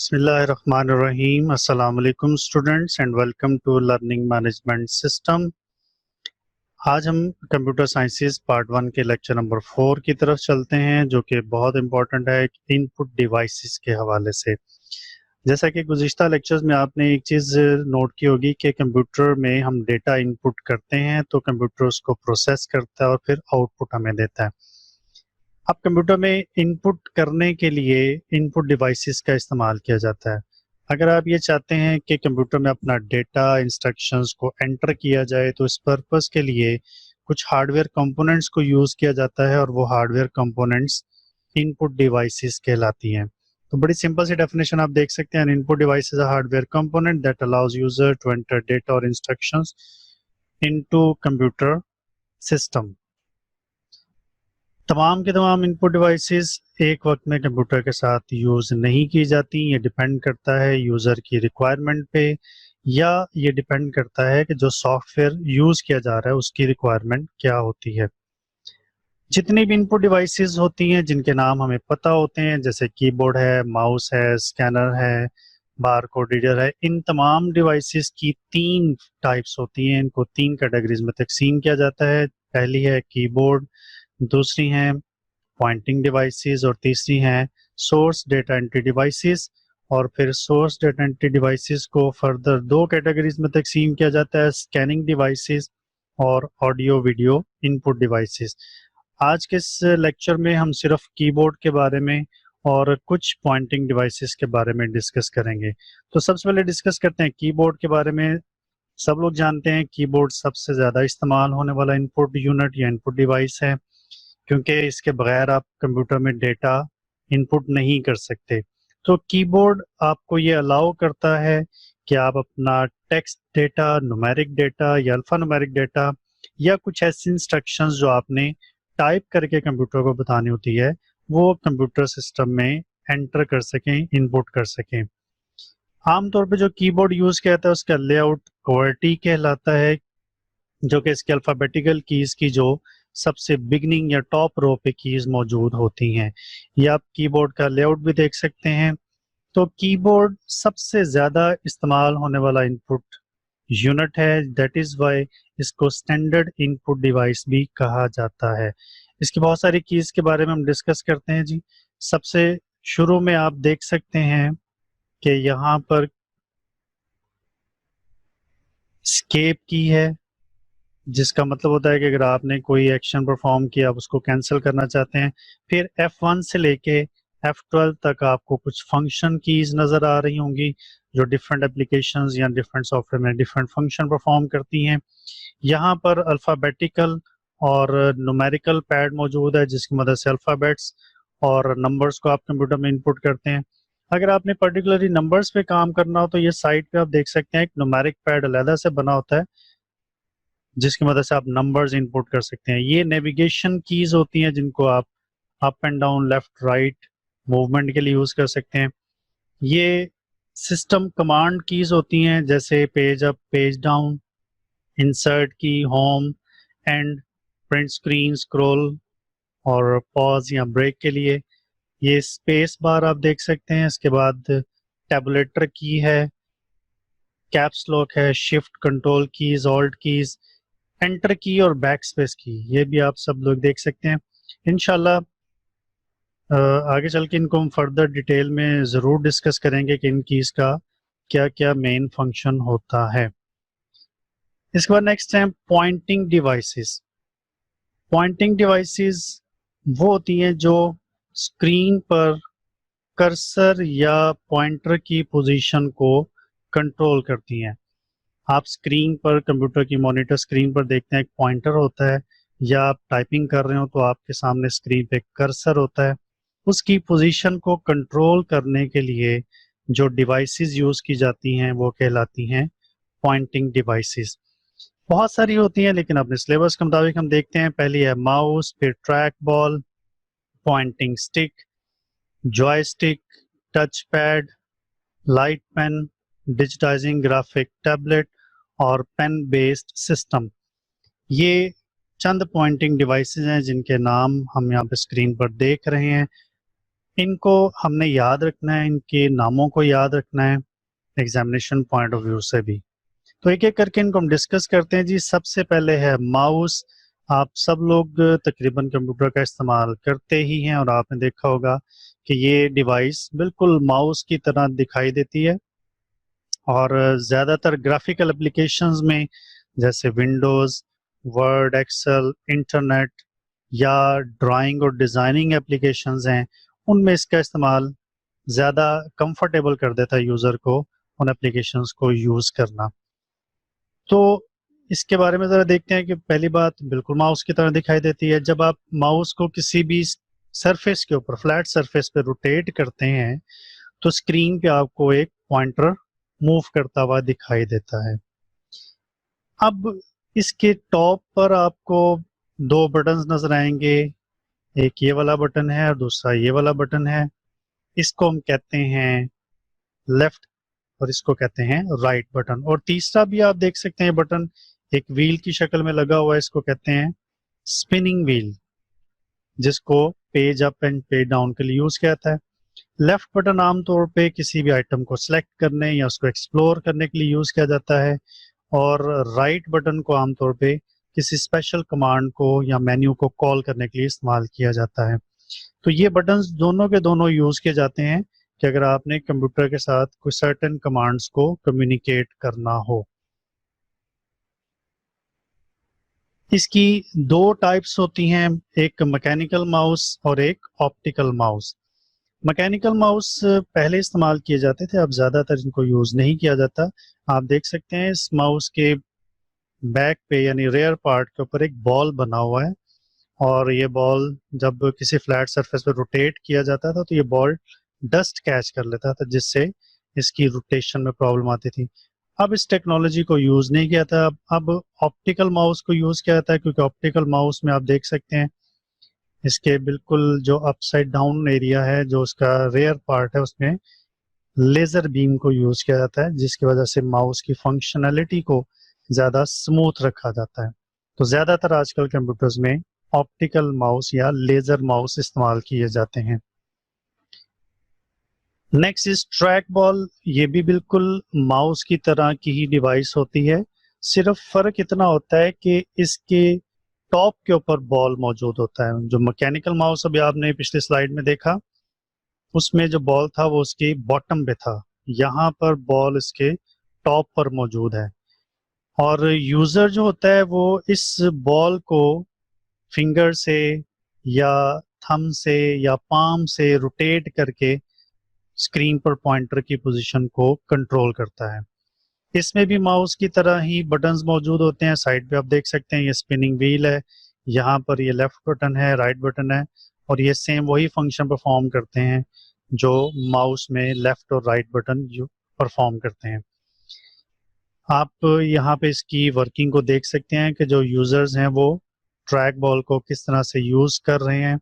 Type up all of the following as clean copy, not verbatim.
बिस्मिल्लाहिर्रहमानिर्रहीम। अस्सलाम वालेकुम students and welcome to learning management system. आज हम कंप्यूटर साइंसेस पार्ट 1 के लेक्चर नंबर 4 की तरफ चलते हैं, जो कि बहुत इंपॉर्टेंट है इनपुट डिवाइसेस के हवाले से। जैसा कि गुज़िश्ता लेक्चर्स में आपने एक चीज़ नोट की होगी कि कंप्यूटर में हम डेटा इनपुट करते हैं तो कंप्यूटर उसको प्रोसेस करता है और फिर आउटपुट हमें देता है। अब कंप्यूटर में इनपुट करने के लिए इनपुट डिवाइसेस का इस्तेमाल किया जाता है। अगर आप ये चाहते हैं कि कंप्यूटर में अपना डेटा इंस्ट्रक्शंस को एंटर किया जाए तो इस पर्पस के लिए कुछ हार्डवेयर कंपोनेंट्स को यूज़ किया जाता है और वो हार्डवेयर कंपोनेंट्स इनपुट डिवाइसेस कहलाती हैं। तो बड़ी सिंपल सी डेफिनेशन आप देख सकते हैं, input device is a hardware component that allows user to enter data और इंस्ट्रक्शंस इनटू कंप्यूटर सिस्टम। तमाम के तमाम इनपुट डिवाइसेस एक वक्त में कंप्यूटर के साथ यूज़ नहीं की जाती। ये डिपेंड करता है यूज़र की रिक्वायरमेंट पे, या ये डिपेंड करता है कि जो सॉफ्टवेयर यूज़ किया जा रहा है उसकी रिक्वायरमेंट क्या होती है। जितनी भी इनपुट डिवाइसेस होती हैं जिनके नाम हमें पता होते हैं, जैसे कीबोर्ड है, माउस है, स्कैनर है, बारकोड रीडर है, इन तमाम डिवाइसेस की 3 टाइप्स होती हैं। इनको 3 कैटेगरीज में तकसीम किया जाता है। पहली है कीबोर्ड, दूसरी हैं पॉइंटिंग डिवाइसेस और तीसरी हैं सोर्स डेटा एंट्री डिवाइसेस। और फिर सोर्स डेटा एंट्री डिवाइसेस को फर्दर 2 कैटेगरीज में तकसीम किया जाता है, स्कैनिंग डिवाइसेस और ऑडियो वीडियो इनपुट डिवाइसेस। आज के इस लेक्चर में हम सिर्फ कीबोर्ड के बारे में और कुछ पॉइंटिंग डिवाइसेस के बारे में डिस्कस करेंगे। तो सबसे पहले डिस्कस करते हैं कीबोर्ड के बारे में। सब लोग जानते हैं कीबोर्ड सबसे ज़्यादा इस्तेमाल होने वाला इनपुट यूनिट या इनपुट डिवाइस है, क्योंकि इसके बगैर आप कंप्यूटर में डेटा इनपुट नहीं कर सकते। तो कीबोर्ड आपको ये अलाउ करता है कि आप अपना टेक्स्ट डेटा, न्यूमेरिक डेटा या अल्फा न्यूमेरिक डेटा या कुछ ऐसी इंस्ट्रक्शंस जो आपने टाइप करके कंप्यूटर को बतानी होती है, वो कंप्यूटर सिस्टम में एंटर कर सकें, इनपुट कर सकें। आमतौर पे जो कीबोर्ड यूज़ किया जाता है उसका लेआउट QWERTY कहलाता है, जो कि इसके अल्फ़ाबेटिकल कीज़ की जो सबसे बिगनिंग या टॉप रो पे कीज़ मौजूद होती हैं। या आप कीबोर्ड का लेआउट भी देख सकते हैं। तो कीबोर्ड सबसे ज़्यादा इस्तेमाल होने वाला इनपुट यूनिट है, दैट इज़ वाई इसको स्टैंडर्ड इनपुट डिवाइस भी कहा जाता है। इसकी बहुत सारी कीज़ के बारे में हम डिस्कस करते हैं जी। सबसे शुरू में आप देख सकते हैं कि यहाँ पर स्केप की है, जिसका मतलब होता है कि अगर आपने कोई एक्शन परफॉर्म किया, आप उसको कैंसिल करना चाहते हैं। फिर F1 से लेके F12 तक आपको कुछ फंक्शन कीज नज़र आ रही होंगी, जो डिफरेंट एप्लीकेशंस या डिफरेंट सॉफ्टवेयर में डिफरेंट फंक्शन परफॉर्म करती हैं। यहाँ पर अल्फ़ाबेटिकल और न्यूमेरिकल पैड मौजूद है, जिसकी मदद से अल्फ़ाबेट्स और नंबर्स को आप कंप्यूटर में इनपुट करते हैं। अगर आपने पर्टिकुलरली नंबर्स पे काम करना हो तो ये साइड पे आप देख सकते हैं एक न्यूमेरिक पैड अलहदा से बना होता है, जिसकी मदद से आप नंबर्स इनपुट कर सकते हैं। ये नेविगेशन कीज होती हैं जिनको आप up and down, left right movement के लिए यूज कर सकते हैं। ये सिस्टम कमांड कीज होती हैं, जैसे page up, page down, insert key, home, end, print screen, scroll और पॉज या ब्रेक के लिए। ये स्पेस बार आप देख सकते हैं। इसके बाद टैबुलेटर की है, कैप्स लॉक है, shift control keys, alt keys, enter की और बैक स्पेस की, ये भी आप सब लोग देख सकते हैं। इंशाल्लाह आगे चल के इनको हम फर्दर डिटेल में ज़रूर डिस्कस करेंगे कि इन कीज़ का क्या क्या मेन फंक्शन होता है। इसके बाद नेक्स्ट है पॉइंटिंग डिवाइसेस। पॉइंटिंग डिवाइसेस वो होती हैं जो स्क्रीन पर कर्सर या पॉइंटर की पोजीशन को कंट्रोल करती हैं। आप स्क्रीन पर, कंप्यूटर की मॉनिटर स्क्रीन पर देखते हैं एक पॉइंटर होता है, या आप टाइपिंग कर रहे हो तो आपके सामने स्क्रीन पे कर्सर होता है। उसकी पोजीशन को कंट्रोल करने के लिए जो डिवाइसेस यूज की जाती हैं वो कहलाती हैं पॉइंटिंग डिवाइसेस। बहुत सारी होती हैं, लेकिन अपने सिलेबस के मुताबिक हम देखते हैं। पहली है माउस, फिर track ball, pointing stick, joystick, touch pad, light pen, digitising graphic tablet और पेन बेस्ड सिस्टम। ये चंद पॉइंटिंग डिवाइसेस हैं जिनके नाम हम यहाँ पे स्क्रीन पर देख रहे हैं। इनको हमने याद रखना है, इनके नामों को याद रखना है एग्जामिनेशन पॉइंट ऑफ व्यू से भी। तो एक एक करके इनको हम डिस्कस करते हैं जी। सबसे पहले है माउस। आप सब लोग तकरीबन कंप्यूटर का इस्तेमाल करते ही हैं और आपने देखा होगा कि ये डिवाइस बिल्कुल माउस की तरह दिखाई देती है और ज़्यादातर ग्राफिकल एप्लीकेशंस में जैसे विंडोज़, वर्ड, एक्सेल, इंटरनेट या ड्राइंग और डिज़ाइनिंग एप्लीकेशंस हैं, उनमें इसका इस्तेमाल ज़्यादा कंफर्टेबल कर देता है यूज़र को उन एप्लीकेशंस को यूज़ करना। तो इसके बारे में ज़रा देखते हैं कि पहली बात बिल्कुल माउस की तरह दिखाई देती है। जब आप माउस को किसी भी सरफेस के ऊपर, फ्लैट सरफेस पे रोटेट करते हैं तो स्क्रीन पे आपको एक पॉइंटर मूव करता हुआ दिखाई देता है। अब इसके टॉप पर आपको दो बटन्स नजर आएंगे, एक ये वाला बटन है और दूसरा ये वाला बटन है। इसको हम कहते हैं लेफ्ट और इसको कहते हैं राइट बटन। और तीसरा भी आप देख सकते हैं बटन एक व्हील की शक्ल में लगा हुआ है, इसको कहते हैं स्पिनिंग व्हील, जिसको page up and page down के लिए यूज किया जाता है। लेफ्ट बटन आमतौर पे किसी भी आइटम को सिलेक्ट करने या उसको एक्सप्लोर करने के लिए यूज किया जाता है और राइट बटन को आमतौर पे किसी स्पेशल कमांड को या मेन्यू को कॉल करने के लिए इस्तेमाल किया जाता है। तो ये बटन्स दोनों के दोनों यूज किए जाते हैं कि अगर आपने कंप्यूटर के साथ कोई सर्टेन कमांड्स को कम्युनिकेट करना हो। इसकी दो टाइप्स होती हैं, एक मैकेनिकल माउस और एक ऑप्टिकल माउस। मैकेनिकल माउस पहले इस्तेमाल किए जाते थे, अब ज़्यादातर इनको यूज़ नहीं किया जाता। आप देख सकते हैं इस माउस के बैक पे यानी रेयर पार्ट के ऊपर एक बॉल बना हुआ है और ये बॉल जब किसी फ्लैट सरफेस पे रोटेट किया जाता था तो ये बॉल डस्ट कैच कर लेता था, जिससे इसकी रोटेशन में प्रॉब्लम आती थी। अब इस टेक्नोलॉजी को यूज़ नहीं किया था, अब ऑप्टिकल माउस को यूज़ किया जाता है, क्योंकि ऑप्टिकल माउस में आप देख सकते हैं इसके बिल्कुल जो अपसाइड डाउन एरिया है, जो उसका रेयर पार्ट है, उसमें लेजर बीम को यूज किया जाता है, जिसकी वजह से माउस की फंक्शनैलिटी को ज्यादा स्मूथ रखा जाता है। तो ज्यादातर आजकल कंप्यूटर्स में ऑप्टिकल माउस या लेजर माउस इस्तेमाल किए जाते हैं। Next is track ball. ये भी बिल्कुल माउस की तरह की ही डिवाइस होती है, सिर्फ फर्क इतना होता है कि इसके टॉप के ऊपर बॉल मौजूद होता है। जो मैकेनिकल माउस अभी आपने पिछली स्लाइड में देखा, उसमें जो बॉल था वो उसके बॉटम पे था, यहाँ पर बॉल इसके टॉप पर मौजूद है और यूजर जो होता है वो इस बॉल को फिंगर से या थंब से या पाम से रोटेट करके स्क्रीन पर पॉइंटर की पोजीशन को कंट्रोल करता है। इसमें भी माउस की तरह ही बटन्स मौजूद होते हैं। साइड पे आप देख सकते हैं ये स्पिनिंग व्हील है, यहाँ पर ये लेफ्ट बटन है, राइट बटन है और ये सेम वही फंक्शन परफॉर्म करते हैं जो माउस में लेफ्ट और राइट बटन परफॉर्म करते हैं। आप यहाँ पे इसकी वर्किंग को देख सकते हैं कि जो यूजर्स हैं वो ट्रैक बॉल को किस तरह से यूज कर रहे हैं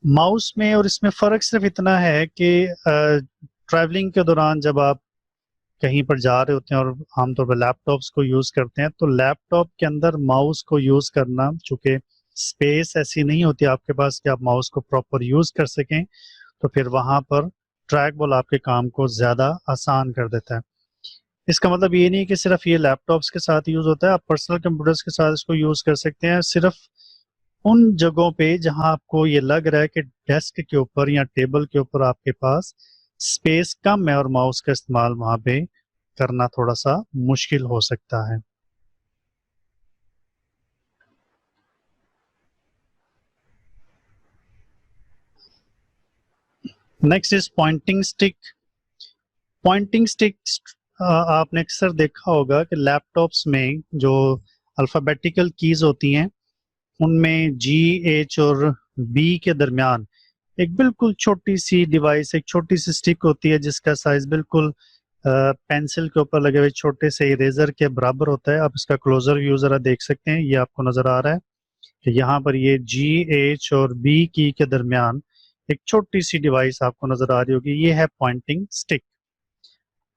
माउस में। और इसमें फर्क सिर्फ इतना है कि ट्रैवलिंग के दौरान जब आप कहीं पर जा रहे होते हैं और आमतौर पर लैपटॉप्स को यूज करते हैं, तो लैपटॉप के अंदर माउस को यूज करना, चूंकि स्पेस ऐसी नहीं होती आपके पास कि आप माउस को प्रॉपर यूज कर सकें, तो फिर वहां पर ट्रैक बॉल आपके काम को ज्यादा आसान कर देता है। इसका मतलब ये नहीं कि सिर्फ ये लैपटॉप्स के साथ यूज होता है, आप पर्सनल कंप्यूटर्स के साथ इसको यूज कर सकते हैं, सिर्फ उन जगहों पे जहां आपको ये लग रहा है कि डेस्क के ऊपर या टेबल के ऊपर आपके पास स्पेस कम है और माउस का इस्तेमाल वहां पे करना थोड़ा सा मुश्किल हो सकता है। Next is pointing stick. Pointing stick आपने अक्सर देखा होगा कि लैपटॉप्स में जो अल्फाबेटिकल कीज होती हैं उनमें जी, एच और बी के दरमियान एक बिल्कुल छोटी सी डिवाइस, एक छोटी सी स्टिक होती है जिसका साइज बिल्कुल पेंसिल के ऊपर लगे हुए छोटे से इरेजर के बराबर होता है। आप इसका क्लोजर व्यू जरा देख सकते हैं, ये आपको नजर आ रहा है कि यहाँ पर ये जी, एच और बी की के दरमियान एक छोटी सी डिवाइस आपको नजर आ रही होगी, ये है पॉइंटिंग स्टिक।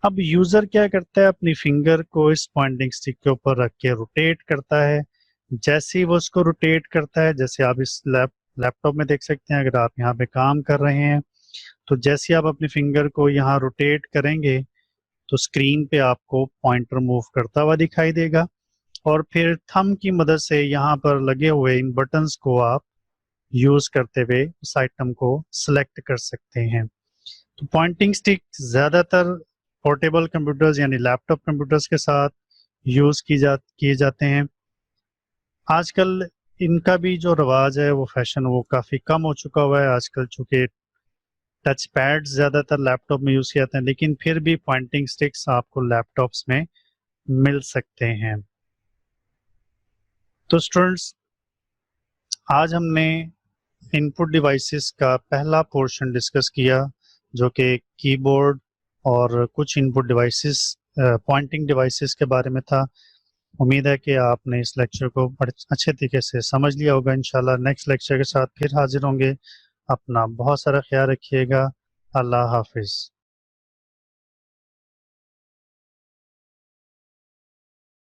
अब यूजर क्या करता है, अपनी फिंगर को इस पॉइंटिंग स्टिक के ऊपर रख के रोटेट करता है। जैसे ही वो उसको रोटेट करता है, जैसे आप इस लैपटॉप में देख सकते हैं, अगर आप यहाँ पे काम कर रहे हैं तो जैसे आप अपने फिंगर को यहाँ रोटेट करेंगे तो स्क्रीन पे आपको पॉइंटर मूव करता हुआ दिखाई देगा, और फिर थंब की मदद से यहाँ पर लगे हुए इन बटन्स को आप यूज करते हुए उस आइटम को सिलेक्ट कर सकते हैं। तो पॉइंटिंग स्टिक ज्यादातर पोर्टेबल कंप्यूटर्स यानी लैपटॉप कंप्यूटर्स के साथ यूज किए जाते हैं। आजकल इनका भी जो रवाज है वो फैशन वो काफी कम हो चुका हुआ है आजकल, चूंकि टच पैड ज्यादातर लैपटॉप में यूज किए जाते हैं, लेकिन फिर भी पॉइंटिंग स्टिक्स आपको लैपटॉप्स में मिल सकते हैं। तो स्टूडेंट्स, आज हमने इनपुट डिवाइसेस का पहला पोर्शन डिस्कस किया जो कि कीबोर्ड और कुछ इनपुट डिवाइसेस पॉइंटिंग डिवाइसेस के बारे में था। उम्मीद है कि आपने इस लेक्चर को बड़े अच्छे तरीके से समझ लिया होगा। इंशाल्लाह नेक्स्ट लेक्चर के साथ फिर हाजिर होंगे। अपना बहुत सारा ख्याल रखिएगा। अल्लाह हाफिज।